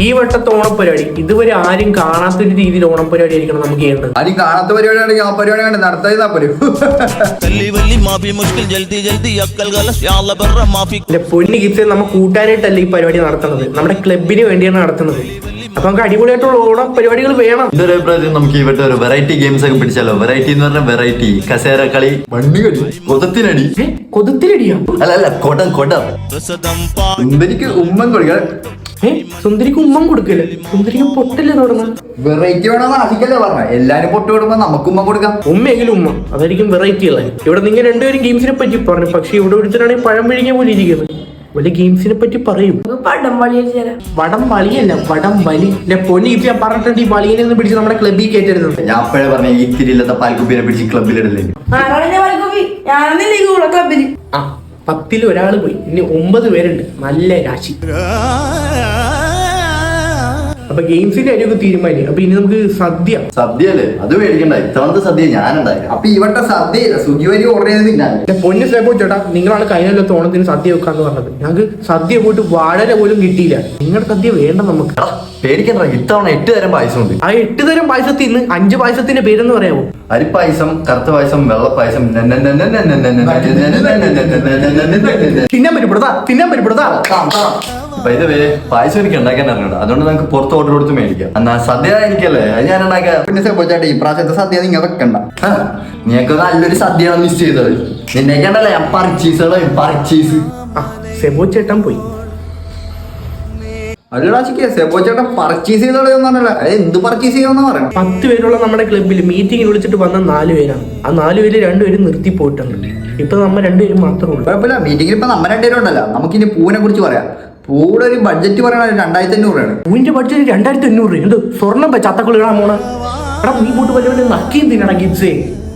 ഈ വട്ടത്തെ ഓണപ്പരിപാടി ഇതുവരെ ആരും കാണാത്തൊരു രീതിയിൽ ഓണപ്പരിപാടി ആയിരിക്കണം നമുക്ക് ചെയ്യേണ്ടത്. ആരും കാണാത്ത പരിപാടിയാണെങ്കിൽ ആ പരിപാടി നടത്താ പോലും. പൊന്നി ഗിഫ്റ്റ് നമ്മൾ കൂട്ടാനായിട്ടല്ല ഈ പരിപാടി നടത്തുന്നത്, നമ്മുടെ ക്ലബിന് വേണ്ടിയാണ് നടത്തുന്നത്. അപ്പൊ നമുക്ക് അടിപൊളിയായിട്ടുള്ള ഓണം പരിപാടികൾ വേണം. ഇതൊരു അഭിപ്രായത്തിൽ നമുക്ക് ഇവിടെ ഒരു വെറൈറ്റി ഗെയിംസ് ഒക്കെ പിടിച്ചാലോ? വെറൈറ്റി എന്ന് പറഞ്ഞാൽ വെറൈറ്റി കസേര കളി, മണ്ണുകളി, കൊതത്തിനടി. കൊതത്തിലടിയാ? അല്ല കൊടം കൊടം. സുന്ദരിക്ക് ഉമ്മൻ കൊടുക്കാൻ. സുന്ദരിക്ക് ഉമ്മൻ കൊടുക്കല്ലേ? സുന്ദരിക്ക് പൊട്ടല്ലേ തുടങ്ങാൻ? വെറൈറ്റി വേണമെന്ന് ആശിക്കല്ലേ പറഞ്ഞ. എല്ലാരും പൊട്ട് കൊടുക്കുമ്പോ നമുക്ക് ഉമ്മ കൊടുക്കാം. ഉമ്മയെങ്കിലും ഉമ്മ, അതായിരിക്കും വെറൈറ്റി ഉള്ളത്. ഇവിടെ നിങ്ങൾ രണ്ടുപേരും ഗെയിംസിനെ പറ്റി പറഞ്ഞു, പക്ഷെ ഇവിടെ ഒരുത്തരാണെങ്കിൽ പഴം പിഴിഞ്ഞ പോലെ ഇരിക്കുന്നത്. വല്ല ഗെയിംസിനെ പറ്റി പറയും. വടം വലിയല്ല, വടം വലി. പൊന്നി ഇപ്പൊ ഞാൻ പറഞ്ഞിട്ടുണ്ട് ഈ വലിയെ നിന്ന് പിടിച്ച് നമ്മുടെ ക്ലബിൽ കയറ്റരുത്. ഞാൻ അപ്പോഴേ പറഞ്ഞ ഈ തിരിയില്ലാത്ത പാൽക്കുപ്പിനെ പിടിച്ച് ക്ലബിലിടല്ലേ. 10 ഒരാൾ പോയി, ഇനി 9 പേരുണ്ട്. നല്ല രാശി. അപ്പൊ ഗെയിംസിന്റെ കാര്യമൊക്കെ തീരുമാനിക്കും. അപ്പൊ ഇനി നമുക്ക് സദ്യ അല്ലേ? അത് മേടിക്കണ്ട. ഇത്തവണത്തെ സദ്യ ഞാനുണ്ടായി. അപ്പൊ ഇവട്ടെ സദ്യയില്ല, സ്വിഗ്ഗി വരി ഓർഡർ ചെയ്ത് തിന്നാൻ. പൊന്നു സ്ലേപ്പോ ചേട്ടാ, നിങ്ങളാണ് കഴിഞ്ഞ ഓണത്തിന് സദ്യ വെക്കാന്ന് പറഞ്ഞത്. ഞങ്ങൾക്ക് സദ്യ പോയിട്ട് വാഴല പോലും കിട്ടിയില്ല. നിങ്ങളുടെ സദ്യ വേണ്ട നമുക്ക്. പേടിക്കണ്ട, ഇത്തവണ 8 തരം പായസം ഉണ്ട്. ആ 8 തരം പായസത്തിൽ നിന്ന് 5 പായസത്തിന്റെ പേരെന്ന് പറയാമോ? അരിപ്പായസം, കറുത്ത പായസം, വെള്ളപ്പായസം. തിന്നാൻ പറ്റുപ്പെടുത്താ. പായസം എനിക്ക് ഉണ്ടാക്കാൻ അറിഞ്ഞൂടാ, അതുകൊണ്ട് നമുക്ക് പുറത്ത് ഓർഡർ കൊടുത്ത് മേടിക്കാം. എന്നാ സദ്യ എനിക്കല്ലേ, അത് ഞാൻ ഉണ്ടാക്കാം. പിന്നെ സെപ്പോച്ചാട്ടെ ഈ പ്രാവശ്യത്തെ സദ്യ നിങ്ങൾ വെക്കണ്ട. നീക്ക് നല്ലൊരു സദ്യയാണ് മിസ് ചെയ്തത്. നിന്നേക്കണ്ടല്ലേ ഞാൻ പർച്ചീസ്. സെബോ ചേട്ടൻ പോയി. അല്ലാച്ചിക്ക് സെപ്പോച്ചാട്ടൻ പർച്ചേസ് ചെയ്തോളെന്നല്ല, എന്ത് പർച്ചേസ് ചെയ്യാന്ന് പറയാം. 10 പേരുള്ള നമ്മുടെ ക്ലബിൽ മീറ്റിംഗ് വിളിച്ചിട്ട് വന്ന 4 പേരാണ്. ആ 4 പേര് 2 പേരും നിർത്തി പോയിട്ടുണ്ട്. ഇപ്പൊ നമ്മ 2 പേരും മാത്രമേ ഉള്ളൂ. കുഴപ്പമില്ല, മീറ്റിംഗിൽ ഇപ്പൊ നമ്മ 2 പേരും ഉണ്ടല്ലോ. നമുക്കിനി പൂവിനെ കുറിച്ച് പറയാം. പൂവിടെ ഒരു ബഡ്ജറ്റ് പറയണത് 2500 രൂപയാണ്. പൂവിന്റെ ബഡ്ജറ്റ് 2500 രൂപ. എന്ത് സ്വർണ്ണം ചത്തക്കുള്ള ഇടാൻ പോണ? എടാ നീ പോയിട്ട് വലിയ നക്കിയും തിന്നടാ ഗിഫ്റ്റ്സേ.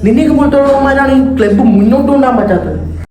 നിന്നെയൊക്കെ പോലത്തുള്ളവന്മാരാണ് ഈ ക്ലബ്ബ് മുന്നോട്ട് കൊണ്ടുപോകാൻ പറ്റാത്തത്.